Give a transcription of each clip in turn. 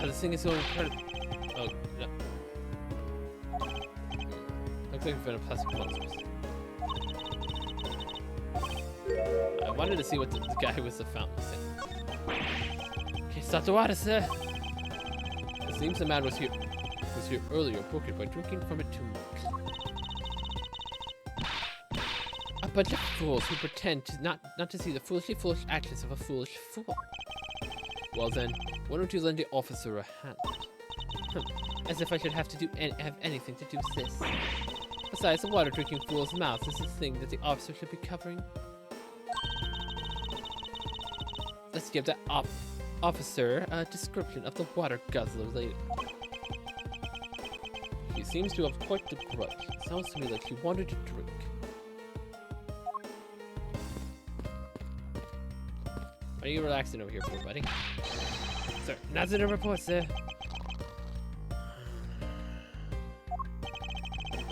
this thing is so incredible. Oh, no. Looks like we've been a plastic monsters. I wanted to see what the guy with the fountain was saying. Okay, stop the water, sir. It seems the man was here earlier, broke it by drinking from it too much. A bunch of fools who pretend to not to see the foolish actions of a foolish fool. Well then, why don't you lend the officer a hand? As if I should have anything to do with this. Besides, the water-drinking fool's mouth is the thing that the officer should be covering. Let's give that officer a description of the water guzzler later. She seems to have quite the grudge. It sounds to me like she wanted to drink. What are you relaxing over here for, buddy? Sir, nothing to report, sir.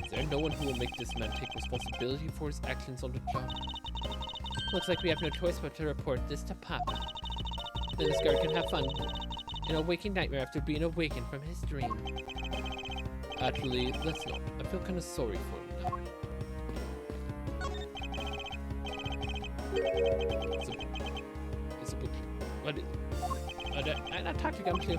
Is there no one who will make this man take responsibility for his actions on the job? Looks like we have no choice but to report this to Papa. Then this guard can have fun in a waking nightmare after being awakened from his dream. Actually, let's not. I feel kind of sorry for him now. It's a book. What? I talked to Gumshoe.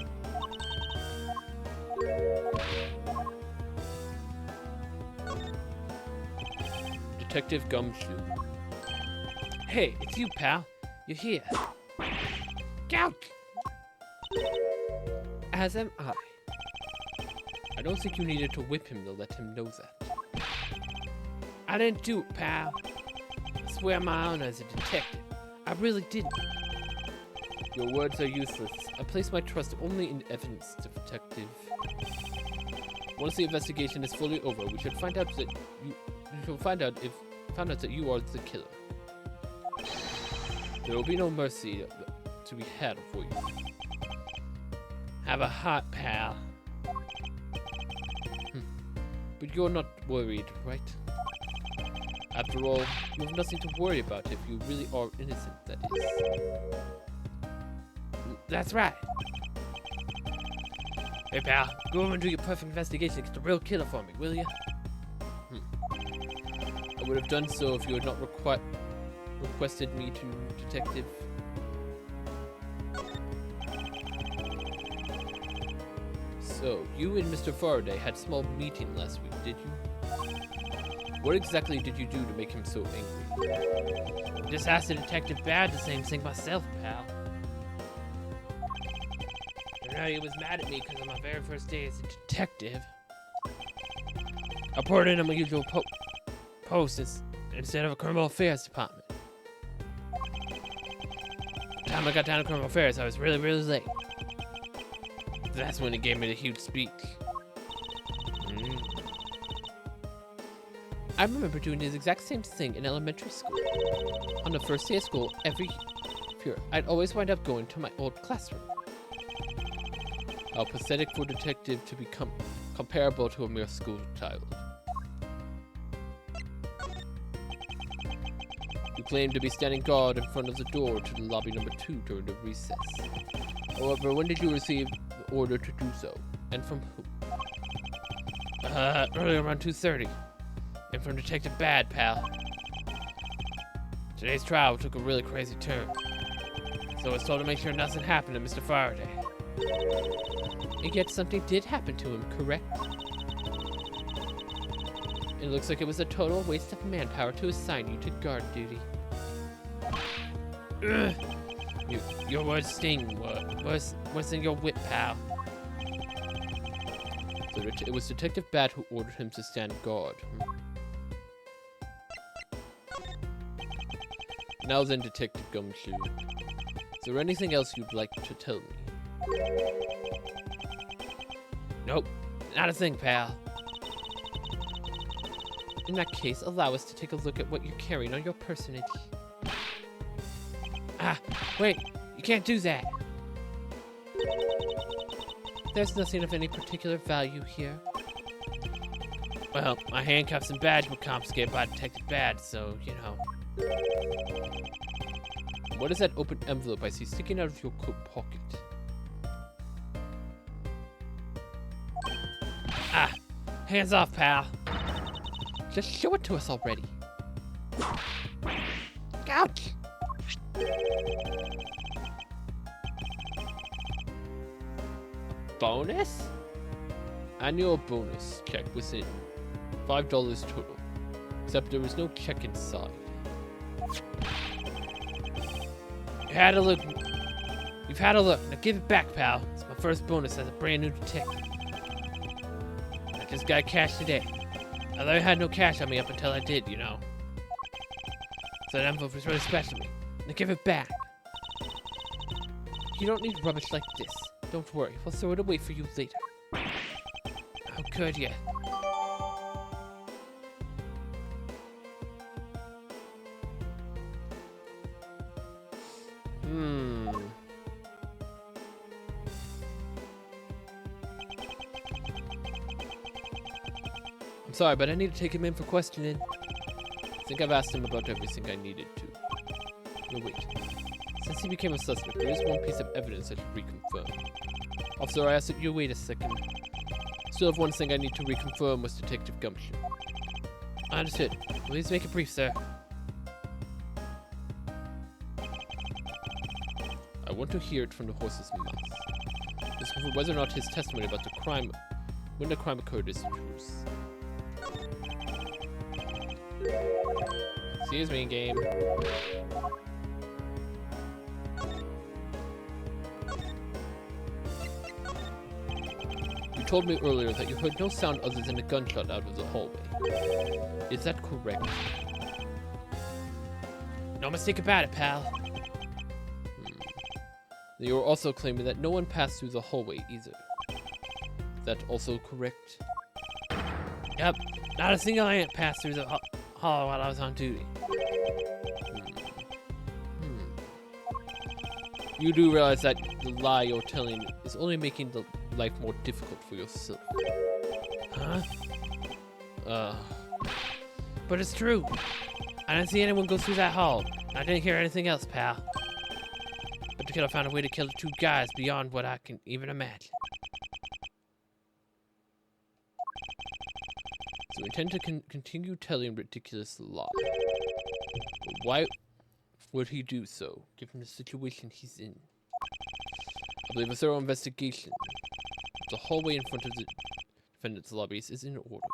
Detective Gumshoe. Hey, it's you, pal. You're here. Gout! As am I. I don't think you needed to whip him to let him know that. I didn't do it, pal. I swear on my honor as a detective. I really didn't. Your words are useless. I place my trust only in evidence, detective. Once the investigation is fully over, we should find out that find out that you are the killer. There will be no mercy to be had for you. Have a heart, pal. But you're not worried, right? After all, you have nothing to worry about if you really are innocent, that is. That's right. Hey, pal, go over and do your perfect investigation and get the real killer for me, will you? I would have done so if you had not requested me to, detective. So, you and Mr. Faraday had a small meeting last week, did you? What exactly did you do to make him so angry? Just asked the detective bad the same thing myself, pal. I know he was mad at me because on my very first day as a detective, I poured in on my usual post instead of a criminal affairs department. By the time I got down to criminal affairs, I was really late. That's when he gave me the huge speech. I remember doing this exact same thing in elementary school. On the first day of school, every year, I'd always wind up going to my old classroom. How pathetic for a detective to become comparable to a mere school child. You claim to be standing guard in front of the door to the lobby number 2 during the recess. However, when did you receive the order to do so? And from whom? Earlier around 2:30. And from Detective Bad, pal. Today's trial took a really crazy turn. So I was told to make sure nothing happened to Mr. Faraday. And yet something did happen to him, correct? It looks like it was a total waste of manpower to assign you to guard duty. Your words sting, worse than your wit, pal. So it was Detective Bad who ordered him to stand guard. Now then, Detective Gumshoe. Is there anything else you'd like to tell me? Nope, not a thing, pal. In that case, allow us to take a look at what you're carrying on your personage. Ah, wait, you can't do that. There's nothing of any particular value here. Well, my handcuffs and badge were confiscated by Detective Bad, so, you know. What is that open envelope I see sticking out of your coat pocket? Hands off, pal. Just show it to us already. Ouch! Bonus? Annual bonus check was in. $5 total. Except there was no check inside. You've had a look. Now give it back, pal. It's my first bonus as a brand new detective. I just got cash today. I had no cash on me up until I did, you know. So that envelope was really special to me. Now give it back. You don't need rubbish like this. Don't worry, we'll throw it away for you later. How could ya? I'm sorry, but I need to take him in for questioning. I think I've asked him about everything I needed to. No, wait. Since he became a suspect, there is one piece of evidence I should reconfirm. Officer, I asked that you wait a second. Still have one thing I need to reconfirm with Detective Gumption. Understood. Please make it brief, sir. I want to hear it from the horse's mouth. Discover whether or not his testimony about the crime, when the crime occurred, is the truth. Excuse me, game. You told me earlier that you heard no sound other than a gunshot out of the hallway. Is that correct? No mistake about it, pal. You were also claiming that no one passed through the hallway either. Is that also correct? Yep, not a single ant passed through the hall while I was on duty. You do realize that the lie you're telling is only making the life more difficult for yourself. Huh? But it's true. I didn't see anyone go through that hall. I didn't hear anything else, pal. But the killer found a way to kill the two guys beyond what I can even imagine. So we intend to continue telling ridiculous lies. But why would he do so, given the situation he's in? I believe a thorough investigation of the hallway in front of the defendant's lobbies is in order.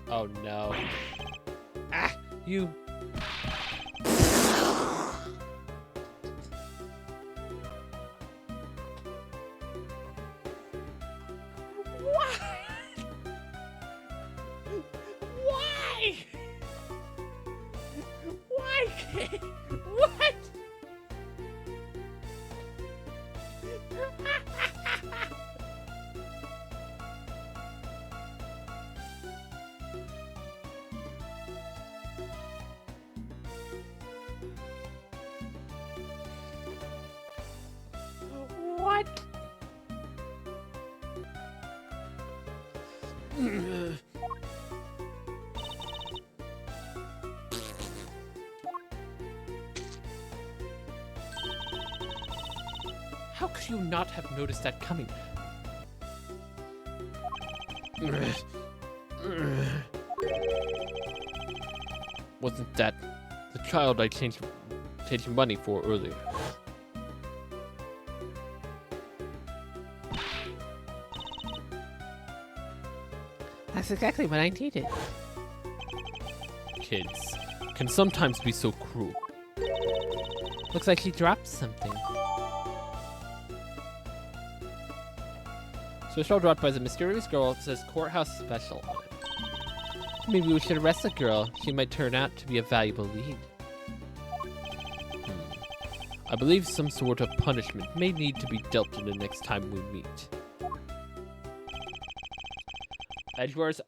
Oh no. Ah! You... What? What? How could you not have noticed that coming? Wasn't that the child I changed money for earlier? That's exactly what I needed. Kids can sometimes be so cruel. Looks like she dropped something. Special dropped by the mysterious girl that says courthouse special on it. Maybe we should arrest the girl. She might turn out to be a valuable lead. I believe some sort of punishment may need to be dealt in the next time we meet. Edwards,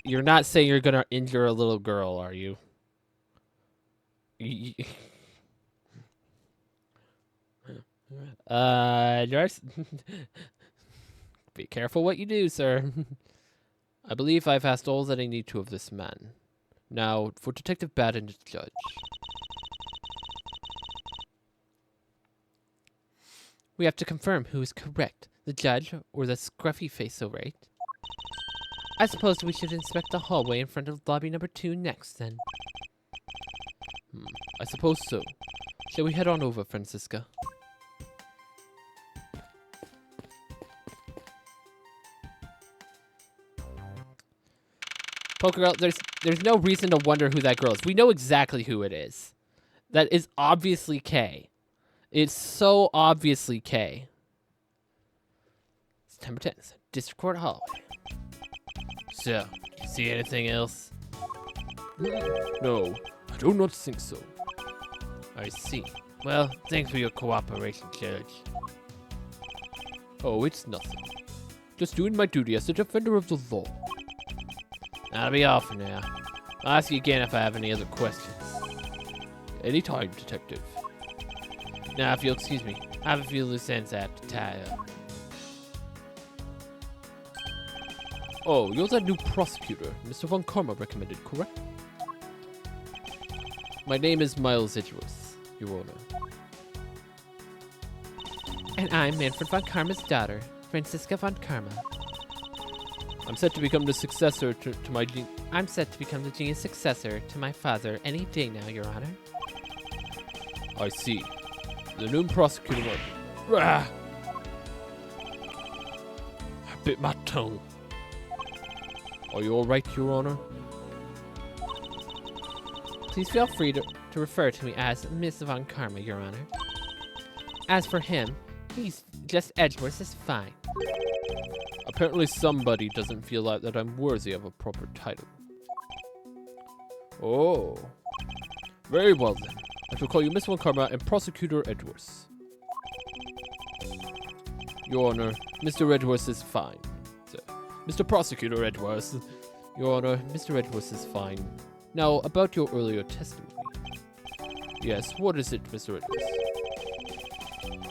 you're not saying you're gonna injure a little girl, are you? Edwards? Be careful what you do, sir. I believe I've asked all that I need to of this man. Now, for Detective Batten to judge. We have to confirm who is correct, the judge or the scruffy face, so right? I suppose we should inspect the hallway in front of lobby number 2 next, then. I suppose so. Shall we head on over, Francisca? Poker girl, there's no reason to wonder who that girl is. We know exactly who it is. That is obviously Kay. It's so obviously Kay. September 10th, District Court Hallway. So, you see anything else? No, I do not think so. I see. Well, thanks for your cooperation, Judge. Oh, it's nothing. Just doing my duty as a defender of the law. That'll be all for now. I'll ask you again if I have any other questions. Anytime, Detective. Now, if you'll excuse me, I have a few loose ends I have to tie up. Oh, you're that new prosecutor Mr. Von Karma recommended, correct? My name is Miles Edgeworth, Your Honor. And I'm Manfred Von Karma's daughter, Francisca Von Karma. I'm set to become the successor to my... I'm set to become the genius successor to my father any day now, Your Honor. I see. The new prosecutor... I bit my tongue. Are you alright, Your Honor? Please feel free to refer to me as Miss Von Karma, Your Honor. As for him, he's just Edgeworth is fine. Apparently somebody doesn't feel like that I'm worthy of a proper title. Oh. Very well then. I shall call you Miss Von Karma and Prosecutor Edgeworth. Your Honor, Mr. Edgeworth is fine. So, Mr. Prosecutor Edgeworth. Your Honor, Mr. Edgeworth is fine. Now, about your earlier testimony. Yes, what is it, Mr. Edgeworth?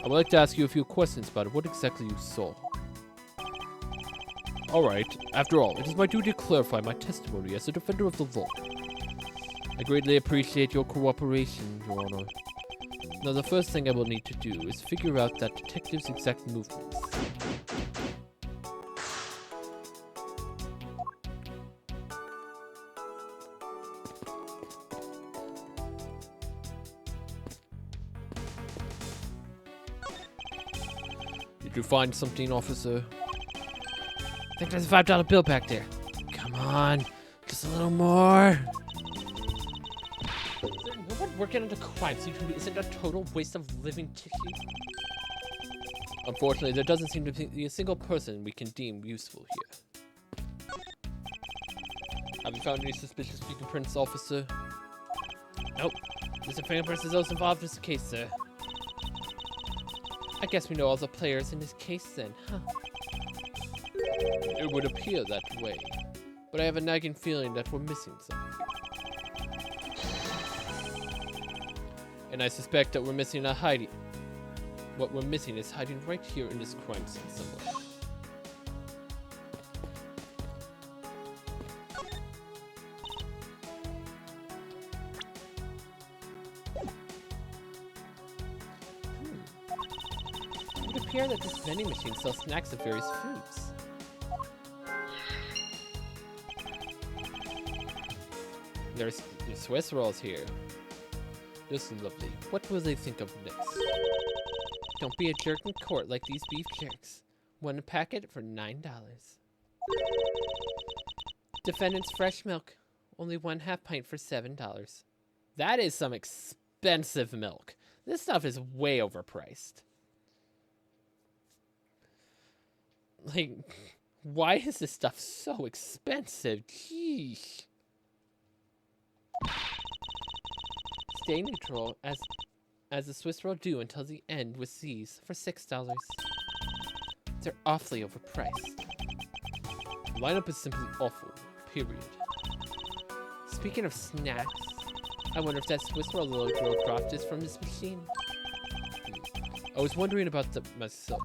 I would like to ask you a few questions about it. What exactly you saw? Alright, after all, it is my duty to clarify my testimony as a defender of the law. I greatly appreciate your cooperation, Your Honor. Now, the first thing I will need to do is figure out that detective's exact movements. Did you find something, officer? I think there's a $5 bill back there. Come on, just a little more. No one working on the crime scene isn't a total waste of living tissue. Unfortunately, there doesn't seem to be a single person we can deem useful here. Have you found any suspicious fingerprints, officer? Nope. Mr. Fingerprints is those involved in this case, sir. I guess we know all the players in this case then, huh? It would appear that way, but I have a nagging feeling that we're missing something. And I suspect that we're missing a hiding. What we're missing is hiding right here in this crime scene somewhere. It would appear that this vending machine sells snacks of various foods. There's Swiss rolls here. This is lovely. What will they think of next? Don't be a jerk in court like these beef jerks. One packet for $9. Defendant's fresh milk. Only 1/2 pint for $7. That is some expensive milk. This stuff is way overpriced. Like, why is this stuff so expensive? Jeez. Stay neutral as the Swiss roll do until the end with these for $6. They're awfully overpriced. The lineup is simply awful, period. Speaking of snacks, I wonder if that Swiss roll logo dropped is from this machine. I was wondering about that myself.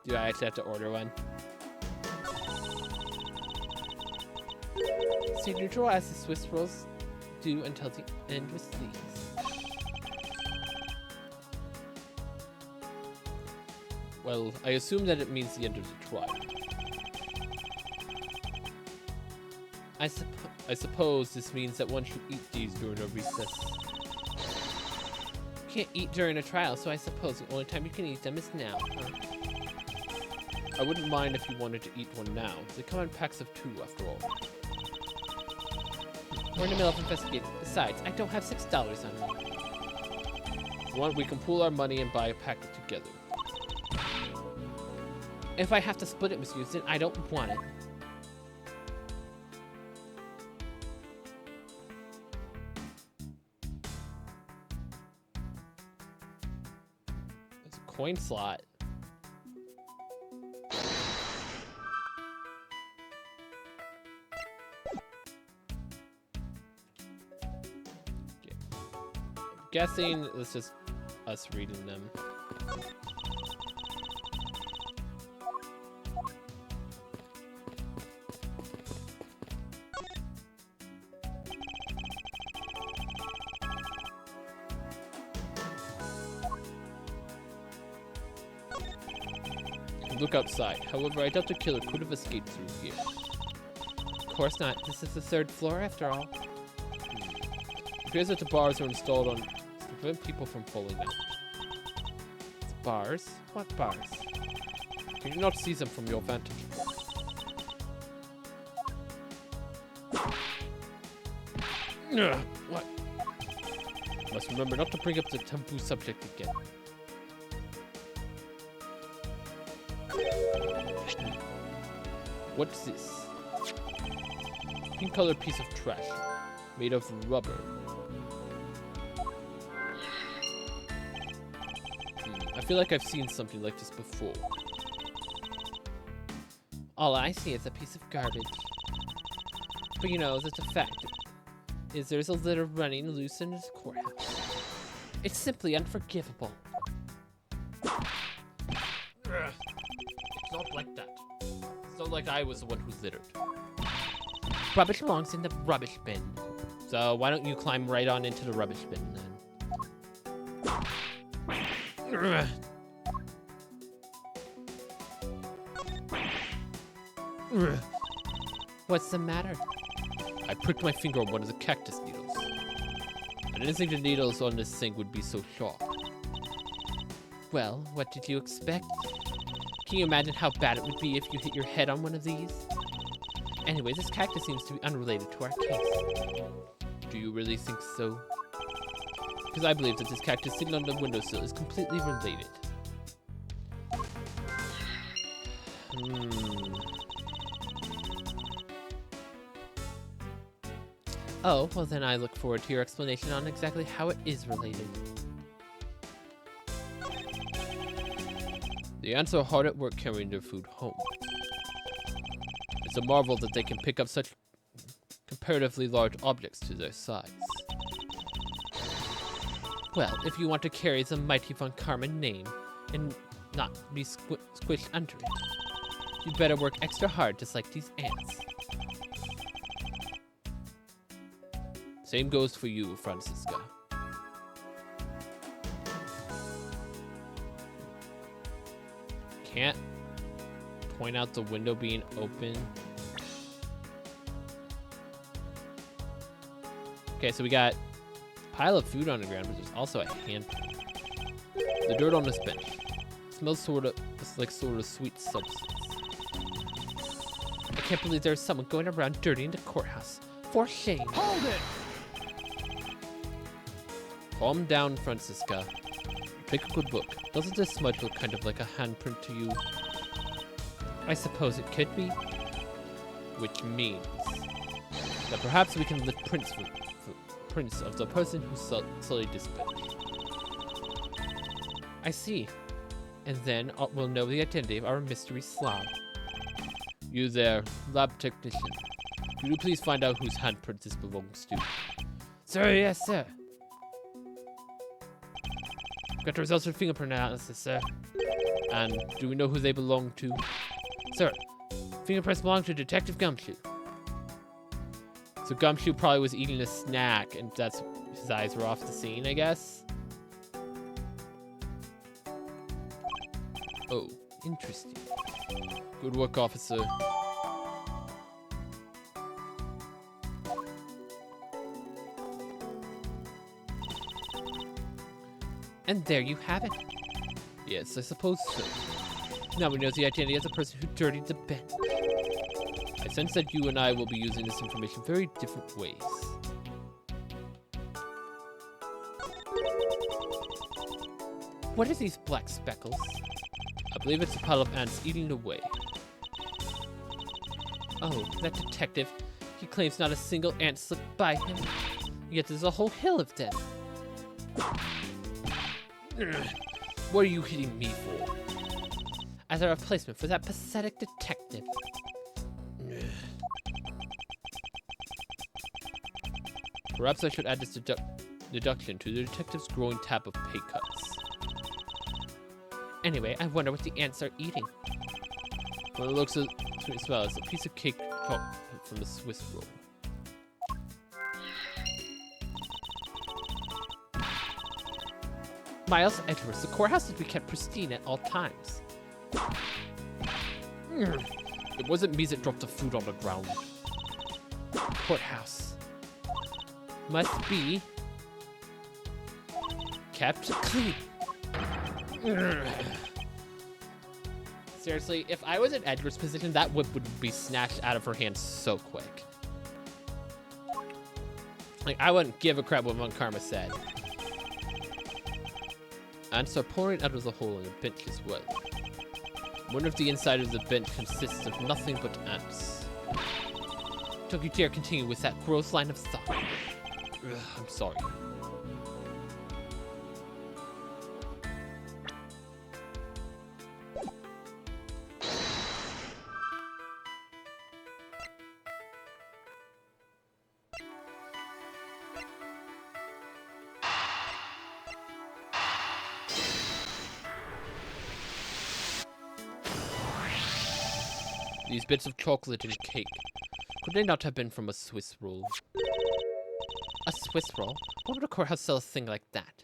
Do I actually have to order one? Stay neutral as the Swiss rolls do until the end with these. Well, I assume that it means the end of the trial. I suppose this means that one should eat these during a recess. You can't eat during a trial, so I suppose the only time you can eat them is now, huh? I wouldn't mind if you wanted to eat one now. They come in packs of 2, after all. We're in the middle of investigating. Besides, I don't have $6 on me. If you want, we can pool our money and buy a packet together. If I have to split it with you, then I don't want it. There's a coin slot. Guessing it's just us reading them. Look outside. However, I doubt the killer could have escaped through here. Of course not. This is the 3rd floor after all. It appears that the bars are installed on to prevent people from falling out. Bars? What bars? Can you not see them from your vantage point? Ugh, what? Must remember not to bring up the taboo subject again. What's this? Pink-colored piece of trash, made of rubber. I feel like I've seen something like this before. All I see is a piece of garbage. But you know, that's a fact. Is there's a litter running loose in this courthouse. It's simply unforgivable. It's not like that. It's not like I was the one who littered. Rubbish belongs in the rubbish bin. So why don't you climb right on into the rubbish bin then? What's the matter? I pricked my finger on one of the cactus needles. I didn't think the needles on this thing would be so sharp. Well, what did you expect? Can you imagine how bad it would be if you hit your head on one of these? Anyway, this cactus seems to be unrelated to our case. Do you really think so? Because I believe that this cactus sitting on the windowsill is completely related. Oh, well then I look forward to your explanation on exactly how it is related. The ants are hard at work carrying their food home. It's a marvel that they can pick up such comparatively large objects to their size. Well, if you want to carry the mighty Von Karman name and not be squished under it, you'd better work extra hard just like these ants. Same goes for you, Francisca. Can't point out the window being open. Okay, so we got a pile of food on the ground, but there's also a handprint. The dirt on this bench smells sort of sweet substance. I can't believe there's someone going around dirtying the courthouse. For shame. Hold it! Calm down, Francisca. Take a good look. Doesn't this smudge look kind of like a handprint to you? I suppose it could be. Which means that perhaps we can lift prints of the person who sullied this bench. I see. And then we'll know the identity of our mystery slob. You there, lab technician. Could you please find out whose handprint this belongs to? Sir, yes, sir. Got the results of fingerprint analysis, sir. And do we know who they belong to? Sir, fingerprints belong to Detective Gumshoe. So Gumshoe probably was eating a snack, and that's his eyes were off the scene, I guess. Oh, interesting. Good work, officer. And there you have it. Yes, I suppose so. Now we know the identity of the person who dirtied the bench. I sense that you and I will be using this information very different ways. What are these black speckles? I believe it's a pile of ants eating away. Oh, that detective. He claims not a single ant slipped by him. Yet there's a whole hill of them. What are you hitting me for? As a replacement for that pathetic detective. Perhaps I should add this deduction to the detective's growing tab of pay cuts. Anyway, I wonder what the ants are eating. Well, it looks as sweet smell as a piece of cake from the Swiss roll. Miles Edwards, the courthouse is to be kept pristine at all times. It wasn't me that dropped the food on the ground. Courthouse must be kept clean. Seriously, if I was in Edgar's position, that whip would be snatched out of her hand so quick. Like, I wouldn't give a crap what Von Karma said. Ants are pouring out of the hole in the bench as well. Wonder if the inside of the bench consists of nothing but ants. Don't you dare continue with that gross line of thought. Ugh, I'm sorry. These bits of chocolate and cake, could they not have been from a Swiss roll? A Swiss roll? Why would a courthouse sell a thing like that?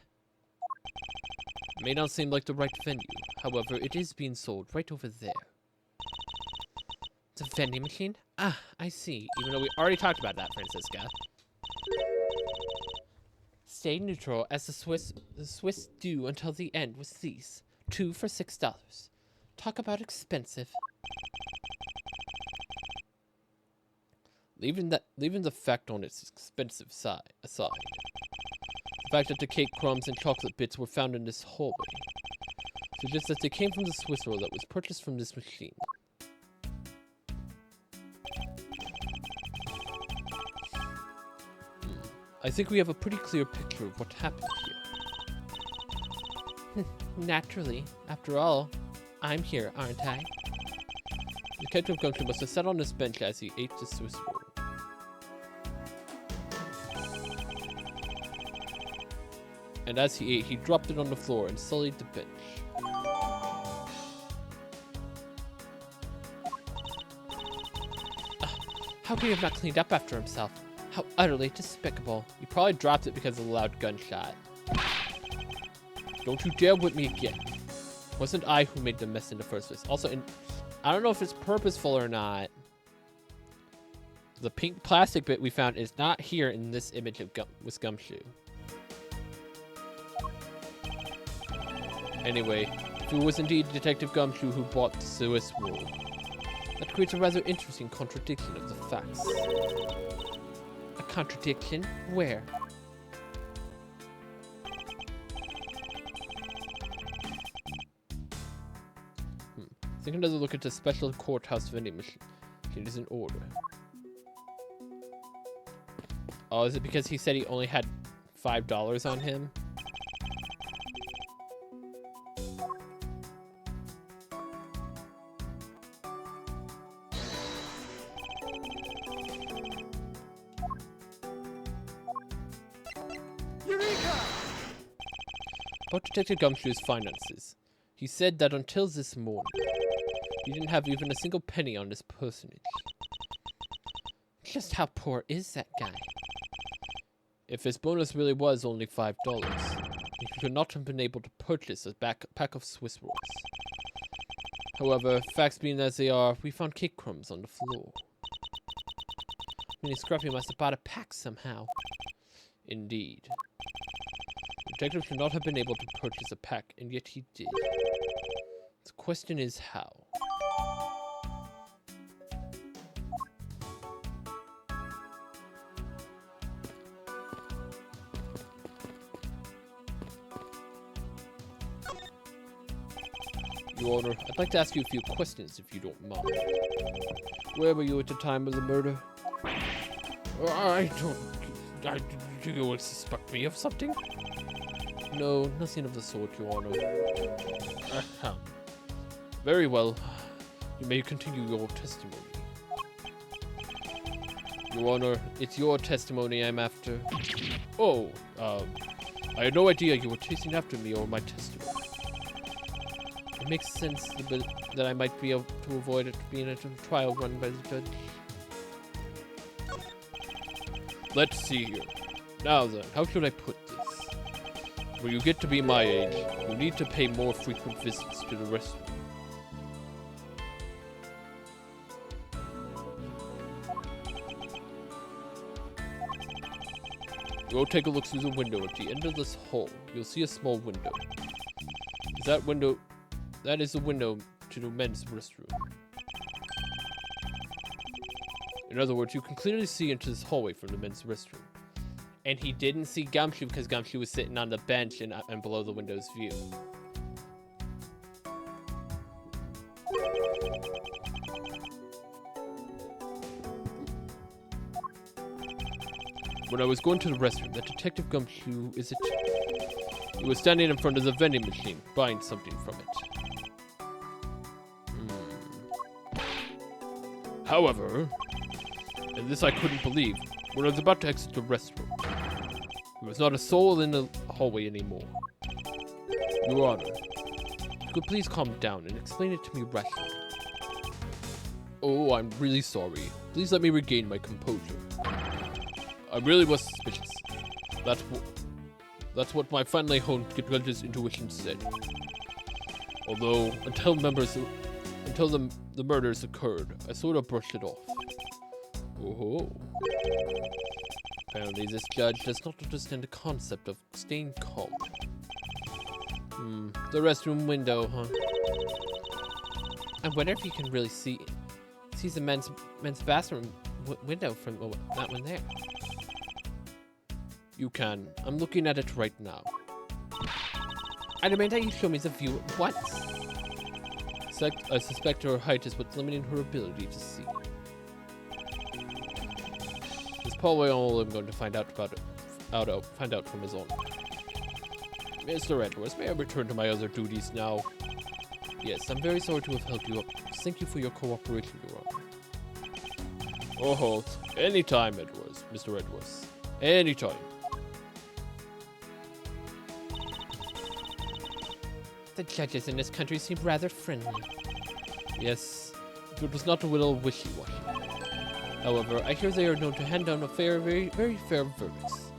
It may not seem like the right venue, however, it is being sold right over there. The vending machine? Ah, I see, even though we already talked about that, Francisca. Stay neutral, as the Swiss do until the end with these. 2 for $6. Talk about expensive. Leaving the fact on its expensive side aside, the fact that the cake crumbs and chocolate bits were found in this hallway suggests that they came from the Swiss roll that was purchased from this machine. I think we have a pretty clear picture of what happened here. Naturally, after all, I'm here, aren't I? Detective Gumshoe must have sat on his bench as he ate the Swiss roll. And as he ate, he dropped it on the floor and sullied the bench. How could he have not cleaned up after himself? How utterly despicable. He probably dropped it because of the loud gunshot. Don't you dare whip me again. It wasn't I who made the mess in the first place. Also, I don't know if it's purposeful or not. The pink plastic bit we found is not here in this image of Gumshoe. Anyway, if it was indeed Detective Gumshoe who bought the Swiss roll, that creates a rather interesting contradiction of the facts. A contradiction? Where? I think another look at the special courthouse vending machine is in order. Oh, is it because he said he only had $5 on him? About Detective Gumshoe's finances. He said that until this morning, he didn't have even a single penny on his personage. Just how poor is that guy? If his bonus really was only $5, he could not have been able to purchase a pack of Swiss rolls. However, facts being as they are, we found cake crumbs on the floor. Meaning Scruffy must have bought a pack somehow. Indeed. The detective should not have been able to purchase a pack, and yet he did. The question is how. Your Honor, I'd like to ask you a few questions if you don't mind. Where were you at the time of the murder? Do you suspect me of something? No, nothing of the sort, Your Honor. Very well. You may continue your testimony. Your Honor, it's your testimony I'm after. Oh, I had no idea you were chasing after me or my testimony. It makes sense that I might be able to avoid it being a trial run by the judge. Let's see here. Now then, how should I put this? When you get to be my age, you need to pay more frequent visits to the restroom. Go take a look through the window at the end of this hall. You'll see a small window. That is the window to the men's restroom. In other words, you can clearly see into this hallway from the men's restroom. And he didn't see Gumshoe because Gumshoe was sitting on the bench and below the window's view. When I was going to the restroom, that Detective Gumshoe he was standing in front of the vending machine, buying something from it. However, and this I couldn't believe, when I was about to exit the restroom, there was not a soul in the hallway anymore. Your Honor, you could please calm down and explain it to me rationally. Oh, I'm really sorry. Please let me regain my composure. I really was suspicious. That's what my finely honed judge's intuition said. Although, until the murders occurred, I sort of brushed it off. Oh. Apparently this judge does not understand the concept of staying calm. The restroom window, huh? I wonder if you can really see the men's bathroom window from that one there. You can. I'm looking at it right now. I demand that you show me the view at once. I suspect her height is what's limiting her ability to see. It's probably all I'm going to find out from his own. Mr. Edwards, may I return to my other duties now? Yes, I'm very sorry to have held you up. Thank you for your cooperation, Your Honor. Oh, anytime, Edwards, Mr. Edwards. Anytime. The judges in this country seem rather friendly. Yes, if it was not a little wishy-washy. However, I hear they are known to hand down very fair verdicts.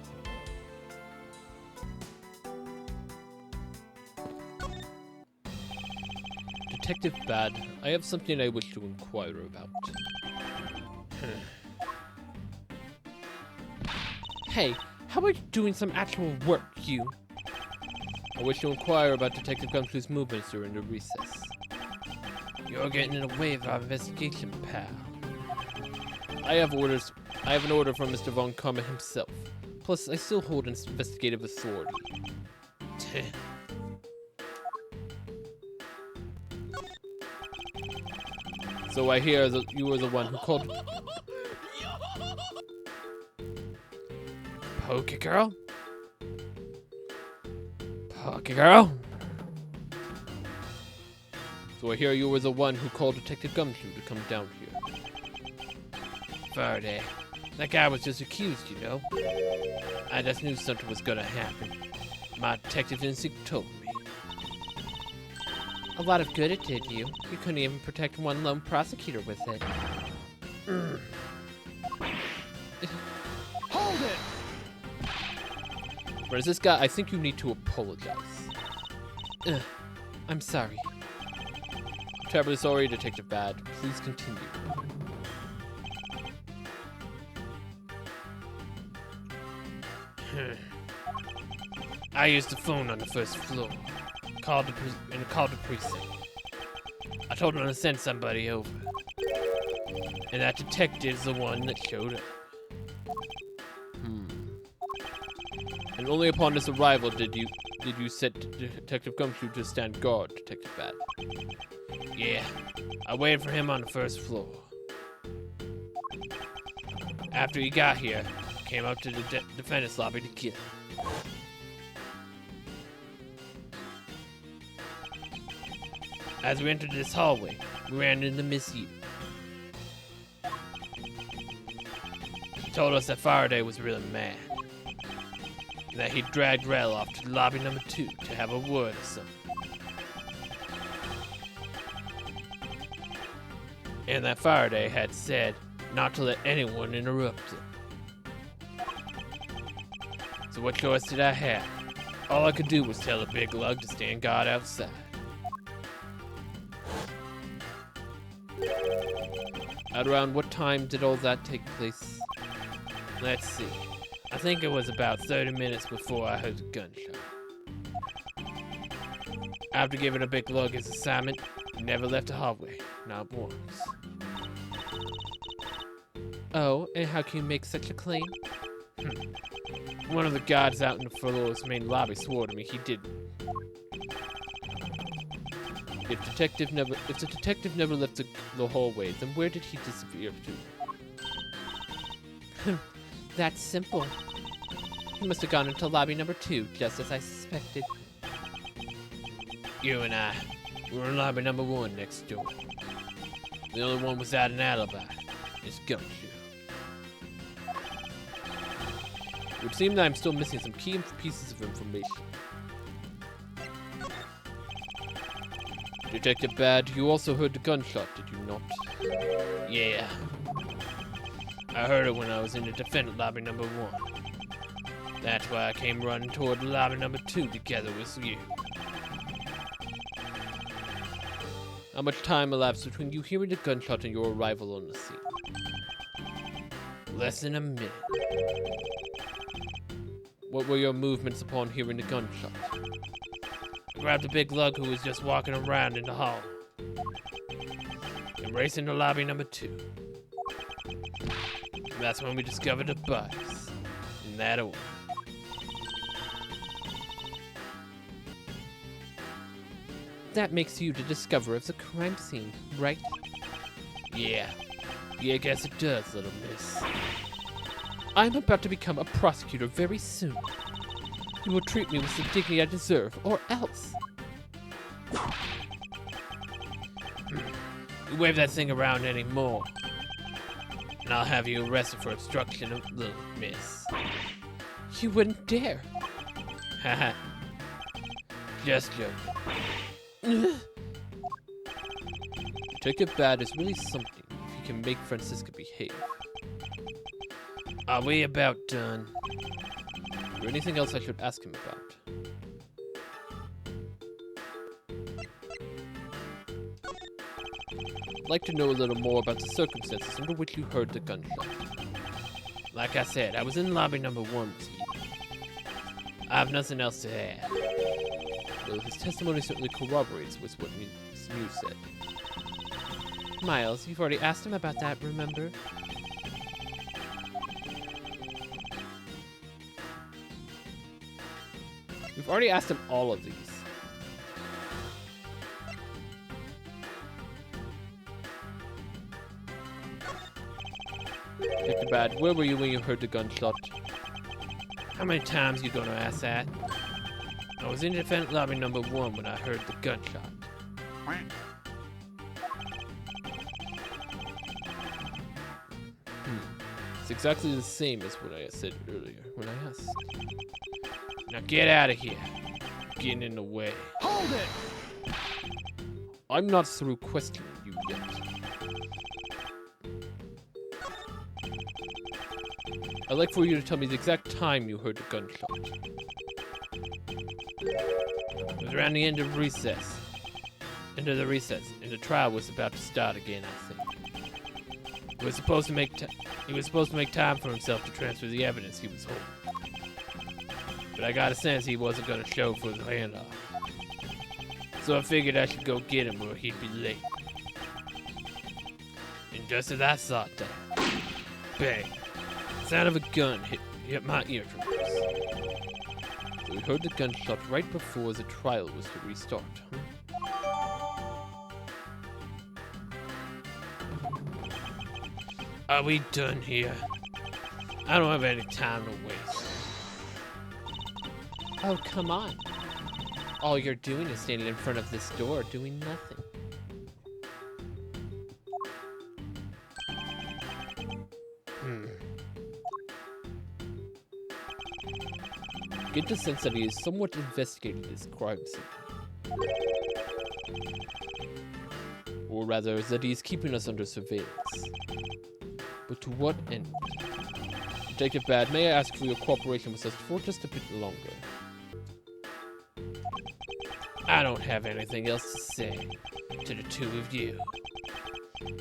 Detective Bad, I have something I wish to inquire about. Hey, how about you doing some actual work, you? I wish to inquire about Detective Gumshoe's movements during the recess. You're getting in the way of our investigation, pal. I have an order from Mr. Von Karma himself. Plus, I still hold investigative authority. So I hear that you were the one who called... Poke girl? Poke girl? So I hear you were the one who called Detective Gumshoe to come down here. Faraday. That guy was just accused, you know. I just knew something was gonna happen. My detective instinct told me. A lot of good it did you. You couldn't even protect one lone prosecutor with it. Hold it! Whereas this guy, I think you need to apologize. I'm sorry. I'm Terribly sorry, Detective Bad. Please continue. I used the phone on the first floor. Called the precinct. I told them to send somebody over. And that detective's the one that showed up. And only upon his arrival did you set Detective Gumshoe to stand guard, Detective Bad. Yeah, I waited for him on the first floor. After he got here, came up to the defendant's lobby to kill him. As we entered this hallway, we ran into Miss Yu. She told us that Faraday was really mad, and that he dragged Rel off to lobby number 2 to have a word or something. And that Faraday had said not to let anyone interrupt him. So what choice did I have? All I could do was tell the big lug to stand guard outside. At around what time did all that take place? Let's see. I think it was about 30 minutes before I heard the gunshot. After giving a big lug his assignment, he never left the hallway, not once. Oh, and how can you make such a claim? One of the guards out in the floor's main lobby swore to me he didn't. If the detective never left the hallway, then where did he disappear to? That's simple. He must have gone into lobby number 2, just as I suspected. You and I, we were in lobby number 1 next door. The only one without an alibi is Gumshoe. It would seem that I'm still missing some key pieces of information. Detective Bad, you also heard the gunshot, did you not? Yeah. I heard it when I was in the defendant lobby number 1. That's why I came running toward lobby number 2 together with you. How much time elapsed between you hearing the gunshot and your arrival on the scene? Less than a minute. What were your movements upon hearing the gunshot? I grabbed the big lug who was just walking around in the hall and raced into lobby number 2. And that's when we discovered the bodies in that order. That makes you the discoverer of the crime scene, right? Yeah, I guess it does, little miss. I'm about to become a prosecutor very soon. You will treat me with the dignity I deserve, or else. You wave that thing around anymore, and I'll have you arrested for obstruction of little miss. You wouldn't dare. Haha. Just joking. Detective Bad is really something if he can make Francisca behave. Are we about done? Is there anything else I should ask him about? I'd like to know a little more about the circumstances under which you heard the gunshot. Like I said, I was in lobby number 1 with you. I have nothing else to add. Well, his testimony certainly corroborates with what Mew said. Miles, you've already asked him about that, remember? We've already asked him all of these. Detective Bad, where were you when you heard the gunshot? How many times you gonna ask that? I was in defendant lobby number 1 when I heard the gunshot. It's exactly the same as what I said earlier when I asked. Now get out of here. You're getting in the way. Hold it! I'm not through questioning you yet. I'd like for you to tell me the exact time you heard the gunshot. It was around the end of recess. into the recess, and the trial was about to start again, I think. He was supposed to make time for himself to transfer the evidence he was holding. But I got a sense he wasn't going to show for the handoff. So I figured I should go get him or he'd be late. And just as I thought that, bang! The sound of a gun hit my eardrums. So we heard the gunshot right before the trial was to restart, huh? Are we done here? I don't have any time to waste. Oh, come on. All you're doing is standing in front of this door doing nothing. Get the sense that he is somewhat investigating this crime scene. Or rather, that he is keeping us under surveillance. But to what end? Detective Bad, may I ask for your cooperation with us for just a bit longer? I don't have anything else to say to the two of you.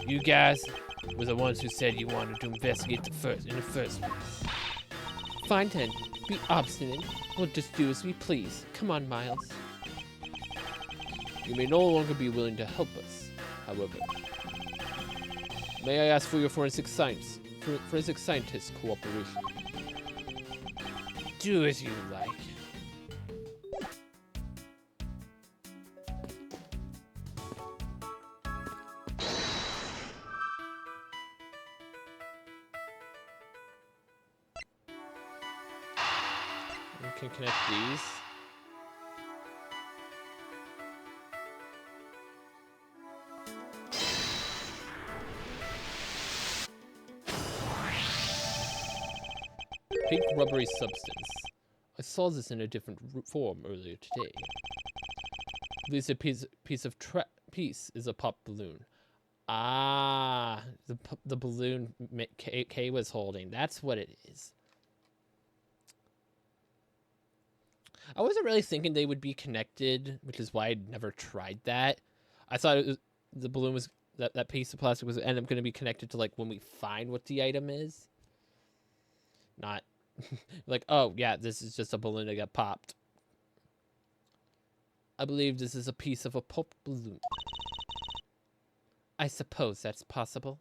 You guys were the ones who said you wanted to investigate in the first place. Fine then, be obstinate. We'll just do as we please. Come on, Miles. You may no longer be willing to help us, however. May I ask for your forensic scientist cooperation? Do as you like. We can connect these. Pink rubbery substance. I saw this in a different form earlier today. This piece is a pop balloon. Ah, the balloon K was holding. That's what it is. I wasn't really thinking they would be connected, which is why I'd never tried that. I thought it was, the balloon was that piece of plastic was end up going to be connected to like when we find what the item is. Not like, oh yeah, this is just a balloon that got popped. I believe this is a piece of a pop balloon. I suppose that's possible.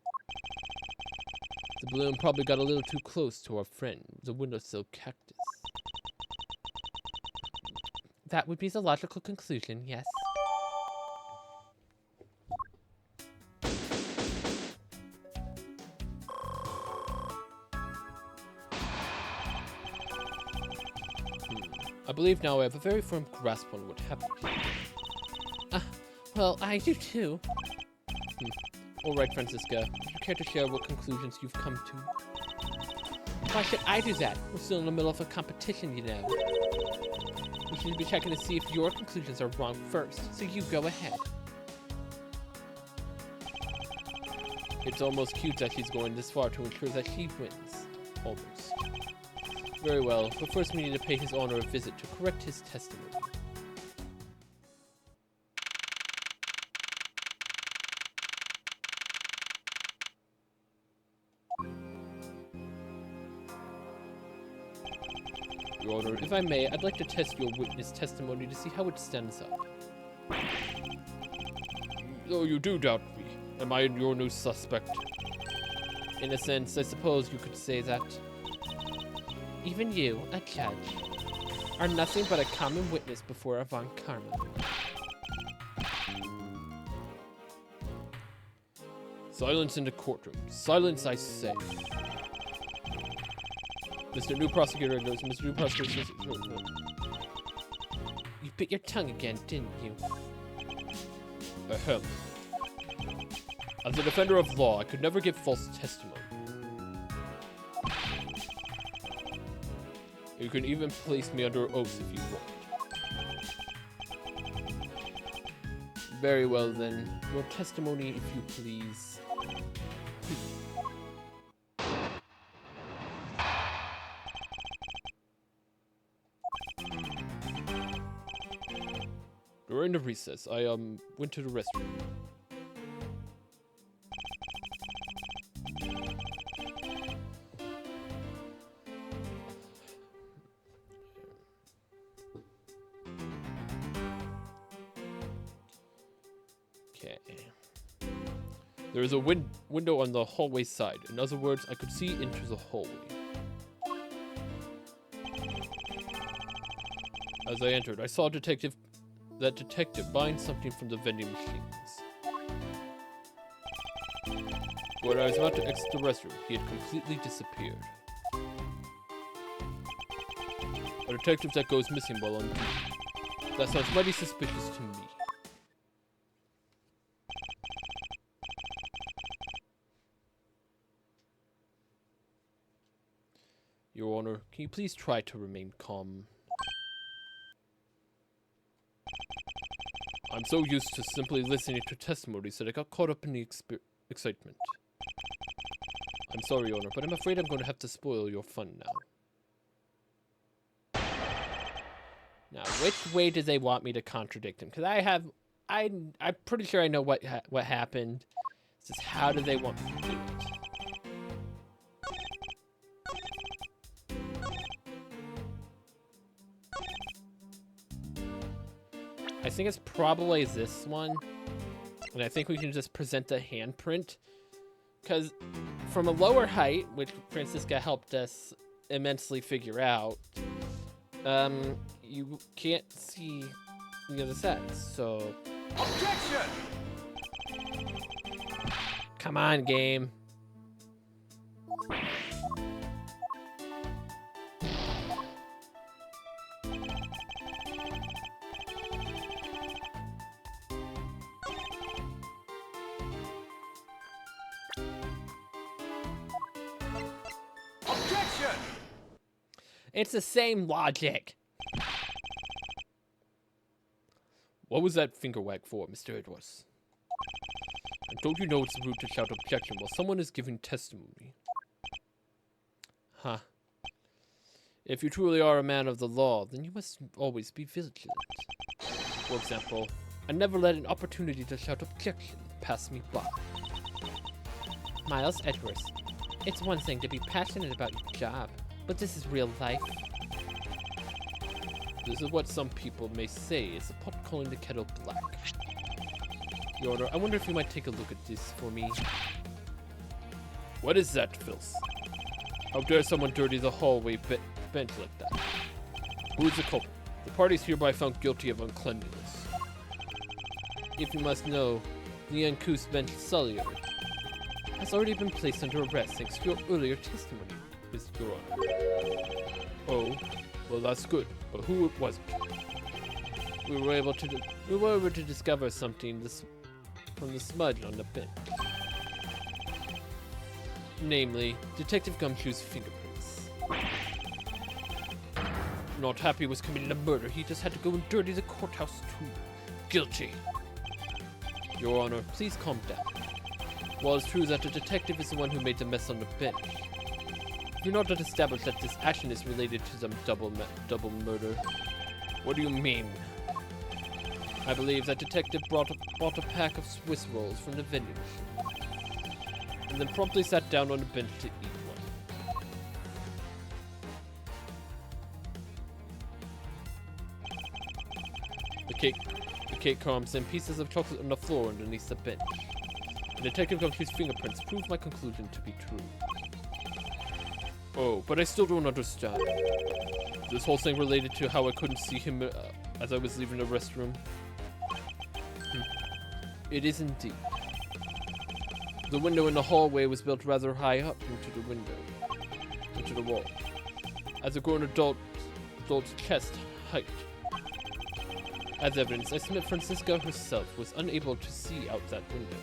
The balloon probably got a little too close to our friend, the windowsill cactus. That would be the logical conclusion, yes. I believe now I have a very firm grasp on what happened here. Well, I do too. All right, Francisca. Would you care to share what conclusions you've come to? Why should I do that? We're still in the middle of a competition, you know. We should be checking to see if your conclusions are wrong first, so you go ahead. It's almost cute that she's going this far to ensure that she wins. Almost. Very well, but first we need to pay His Honor a visit to correct his testimony. Your Honor, if I may, I'd like to test your witness testimony to see how it stands up. Oh, you do doubt me. Am I your new suspect? In a sense, I suppose you could say that. Even you, a judge, are nothing but a common witness before a Von Karma. Silence in the courtroom. Silence, I say. Mr. New Prosecutor goes, Mr. New Prosecutor says, no. You bit your tongue again, didn't you? Ahem. As a defender of law, I could never give false testimony. You can even place me under oath if you want. Very well then. Your testimony, if you please. During the recess, I went to the restroom. Okay. There is a window on the hallway side. In other words, I could see into the hallway. As I entered, I saw that detective buying something from the vending machines. When I was about to exit the restroom, he had completely disappeared. A detective that goes missing while on duty. That sounds mighty suspicious to me. Your Honor, can you please try to remain calm? I'm so used to simply listening to testimonies that I got caught up in the excitement. I'm sorry, Your Honor, but I'm afraid I'm going to have to spoil your fun now. Now, which way do they want me to contradict him? Because I'm pretty sure I know what happened. It's just how do they want me to do it? I think it's probably this one. And I think we can just present the handprint. Because from a lower height, which Francisca helped us immensely figure out, you can't see the other side, so... Objection! Come on, game. It's the same logic. What was that finger wag for, Mr. Edwards? And don't you know it's rude to shout objection while someone is giving testimony? Huh. If you truly are a man of the law, then you must always be vigilant. For example, I never let an opportunity to shout objection pass me by. Miles Edwards, it's one thing to be passionate about your job, but this is real life. This is what some people may say is the pot calling the kettle black. Your Honor, I wonder if you might take a look at this for me. What is that, filth? How dare someone dirty the hallway bench like that? Who is the culprit? The party is hereby found guilty of uncleanliness. If you must know, the uncouth bench Sullier has already been placed under arrest thanks to your earlier testimony, Your Honor. Oh, well that's good. But who was it? We were able to discover something from the smudge on the bench. Namely, Detective Gumshoe's fingerprints. Not happy was committing a murder, he just had to go and dirty the courthouse too. Guilty. Your Honor, please calm down. While it's true that the detective is the one who made the mess on the bench, you're not established that this action is related to some double murder. What do you mean? I believe that detective bought a pack of Swiss rolls from the vending machine, and then promptly sat down on the bench to eat one. The cake crumbs and pieces of chocolate on the floor underneath the bench. And Detective Gumshoe's fingerprints prove my conclusion to be true. Oh, but I still don't understand. Is this whole thing related to how I couldn't see him as I was leaving the restroom? It is indeed. The window in the hallway was built rather high up into the wall. As a grown adult's chest height. As evidence, I submit Francisca herself was unable to see out that window.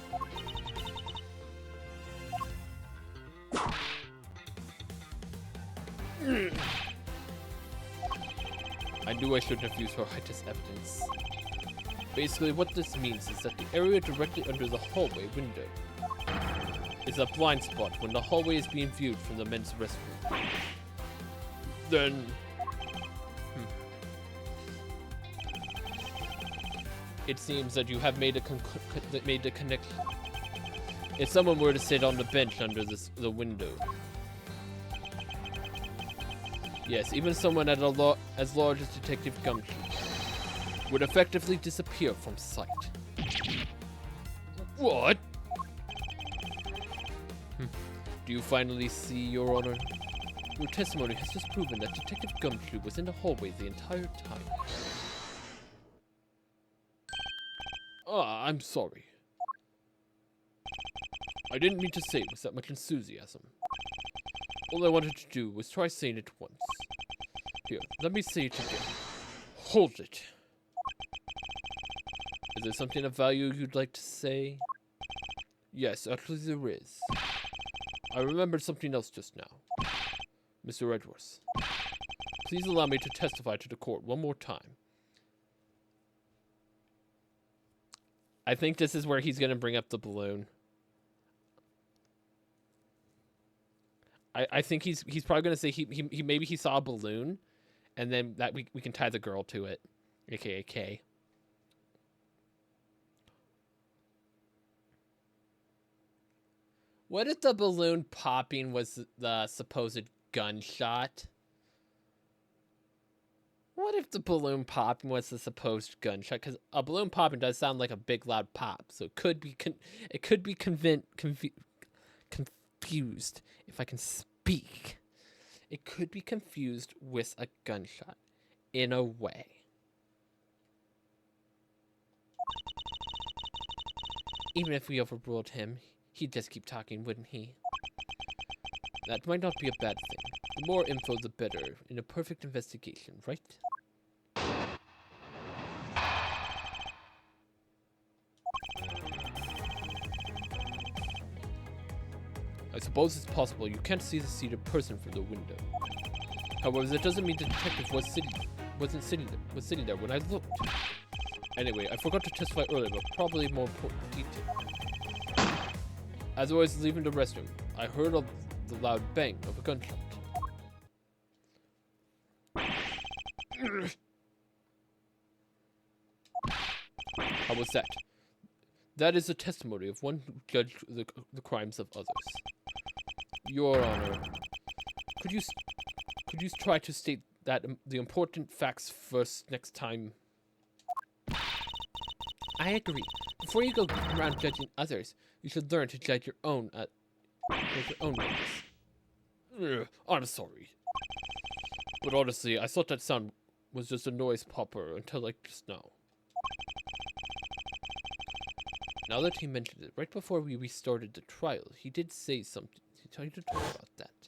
I knew I shouldn't have used her height as evidence. Basically, what this means is that the area directly under the hallway window is a blind spot when the hallway is being viewed from the men's restroom. Then... it seems that you have made a connection. If someone were to sit on the bench under the window. Yes, even someone as large as Detective Gumshoe would effectively disappear from sight. What? Do you finally see, Your Honor? Your testimony has just proven that Detective Gumshoe was in the hallway the entire time. Ah, I'm sorry. I didn't mean to say it with that much enthusiasm. All I wanted to do was try saying it once. Here, let me say it again. Hold it. Is there something of value you'd like to say? Yes, actually there is. I remembered something else just now. Mr. Edwards, please allow me to testify to the court one more time. I think this is where he's going to bring up the balloon. I think he's probably going to say he maybe he saw a balloon, and then that we can tie the girl to it, aka K. What if the balloon popping was the supposed gunshot? What if the balloon popping was the supposed gunshot? Because a balloon popping does sound like a big loud pop, so it could be confused. If I can speak, it could be confused with a gunshot, in a way. Even if we overruled him, he'd just keep talking, wouldn't he? That might not be a bad thing. The more info, the better, in a perfect investigation, right? I suppose it's possible you can't see the seated person from the window. However, that doesn't mean the detective was sitting there when I looked. Anyway, I forgot to testify earlier, but probably more important detail. As I was leaving the restroom, I heard the loud bang of a gunshot. How was that? That is the testimony of one who judged the crimes of others. Your Honor, could you try to state that the important facts first next time? I agree. Before you go around judging others, you should learn to judge your own ways. I'm sorry, but honestly, I thought that sound was just a noise popper until like just now. Now that he mentioned it, right before we restarted the trial, he did say something. He tried to talk about that.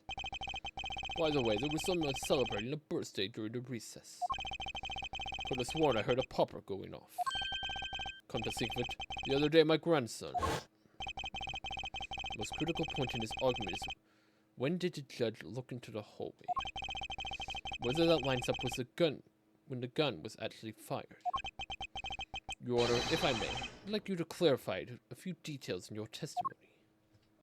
By the way, there was someone celebrating a birthday during the recess. Could have sworn I heard a popper going off. Come to think of it, the other day my grandson. The most critical point in his argument is, when did the judge look into the hallway? Whether that lines up with the gun, when the gun was actually fired. Your Honor, if I may, I'd like you to clarify a few details in your testimony.